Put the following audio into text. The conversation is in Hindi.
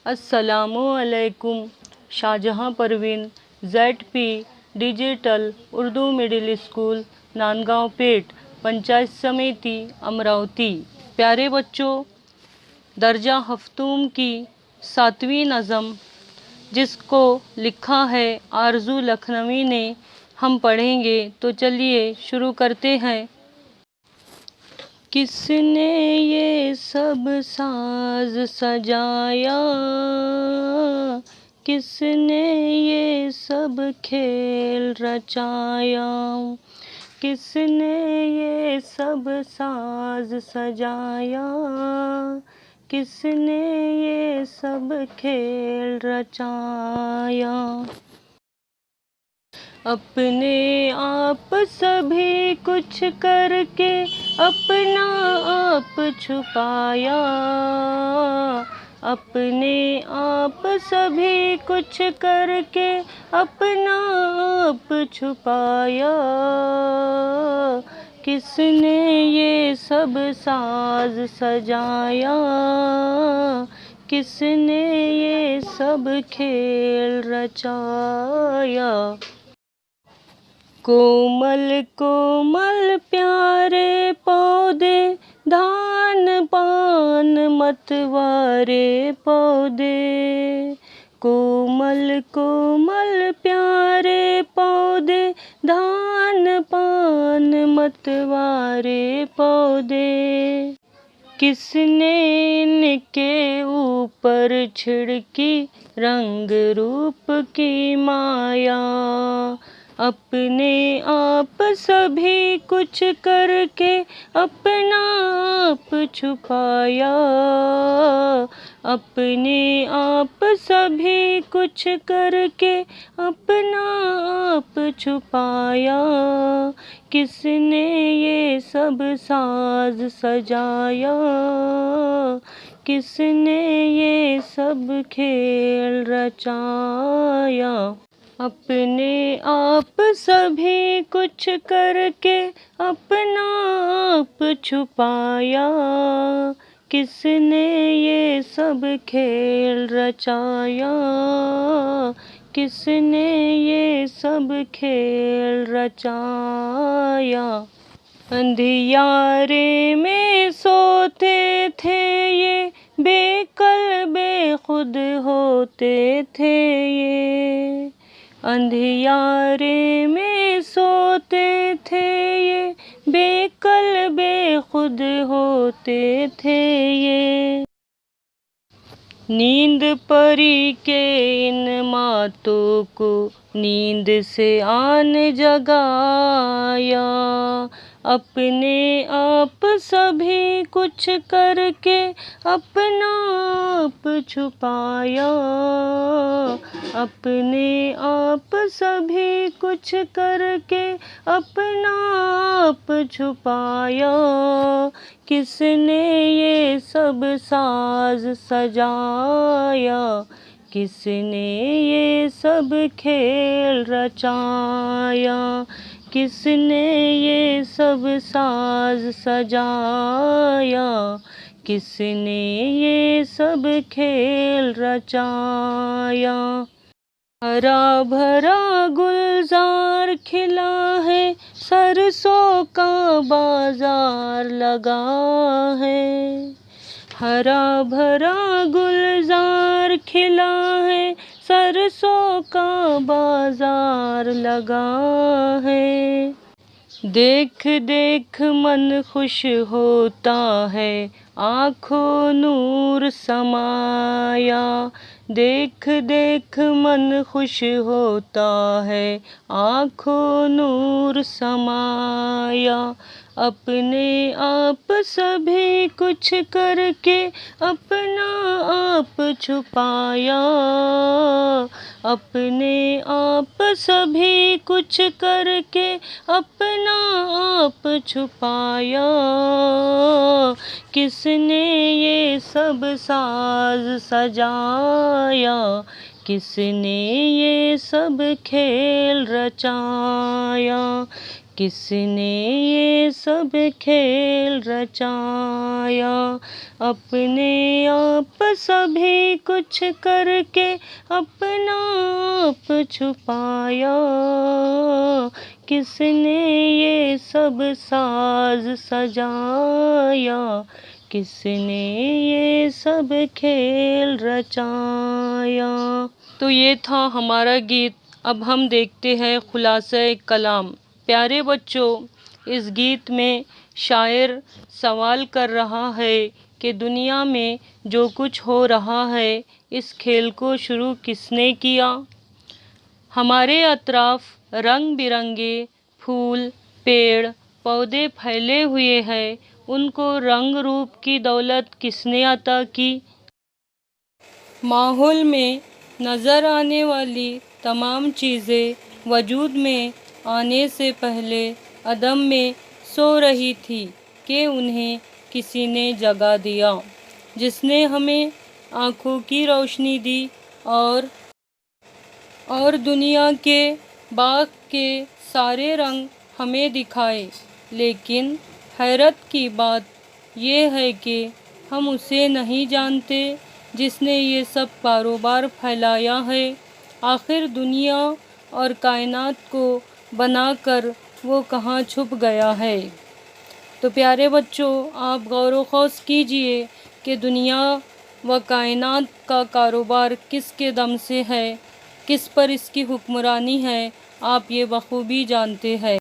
अस्सलामुअलैकुम। Shahjahan Parveen ZP digital Urdu middle school Nandgaon Peth Panchayat Samiti Amravati. प्यारे बच्चों, दर्जा हफ्तूम की 7वीं नज़म जिसको लिखा है आरजू लखनवी ने, हम पढ़ेंगे। तो चलिए शुरू करते हैं। किसने ये सब साज सजाया, किसने ये सब खेल रचाया, किसने ये सब साज सजाया, किसने ये सब खेल रचाया। अपने आप सभी कुछ करके अपना आप छुपाया, अपने आप सभी कुछ करके अपना आप छुपाया, किसने ये सब साज सजाया, किसने ये सब खेल रचाया। कोमल कोमल प्यारे पौधे, धान पान मतवारे पौधे, कोमल कोमल प्यारे पौधे, धान पान मतवारे पौधे, किसने इनके ऊपर छिड़की रंग रूप की माया, अपने आप सभी कुछ करके अपना आप छुपाया, अपने आप सभी कुछ करके अपना आप छुपाया, किसने ये सब साज सजाया, किसने ये सब खेल रचाया। अपने आप सभी कुछ करके अपना आप छुपाया, किसने ये सब खेल रचाया, किसने ये सब खेल रचाया। अंधियारे में सोते थे ये, बेकल बेखुद होते थे ये, अंधियारे में सोते थे ये, बेकल बेखुद होते थे ये। नींद परी के इन मातों को नींद से आन जगाया, अपने आप सभी कुछ करके अपना आप छुपाया, अपने आप सभी कुछ करके अपना आप छुपाया, किसने ये सब साज सजाया, किसने ये सब खेल रचाया, किसने ये सब साज सजाया, किसने ये सब खेल रचाया। हरा भरा गुलजार खिला है, सरसों का बाजार लगा है, हरा भरा गुलजार खिला है, सरसों का बाजार लगा है। देख देख मन खुश होता है, आँखों नूर समाया, देख देख मन खुश होता है, आँखों नूर समाया, अपने आप सभी कुछ करके अपना आप छुपाया, अपने आप सभी कुछ करके अपना आप छुपाया, किसने ये सब साज सजाया, किसने ये सब खेल रचाया, किसने ये सब खेल रचाया। अपने आप सभी कुछ करके अपना आप छुपाया। किसने ये सब साज सजाया। किसने ये सब खेल रचाया। तो ये था हमारा गीत। अब हम देखते हैं खुलासा कलाम। प्यारे बच्चों, इस गीत में शायर सवाल कर रहा है कि दुनिया में जो कुछ हो रहा है, इस खेल को शुरू किसने किया। हमारे अतराफ रंग बिरंगे फूल, पेड़, पौधे फैले हुए हैं। उनको रंग रूप की दौलत किसने अता की। माहौल में नज़र आने वाली तमाम चीज़ें वजूद में आने से पहले अदम में सो रही थी कि उन्हें किसी ने जगा दिया, जिसने हमें आँखों की रोशनी दी और दुनिया के बाग के सारे रंग हमें दिखाए। लेकिन हैरत की बात यह है कि हम उसे नहीं जानते जिसने ये सब कारोबार फैलाया है। आखिर दुनिया और कायनात को बनाकर वो कहाँ छुप गया है। तो प्यारे बच्चों, आप गौर व खौस कीजिए कि दुनिया व कायनात का कारोबार किसके दम से है, किस पर इसकी हुक्मरानी है, आप ये बखूबी जानते हैं।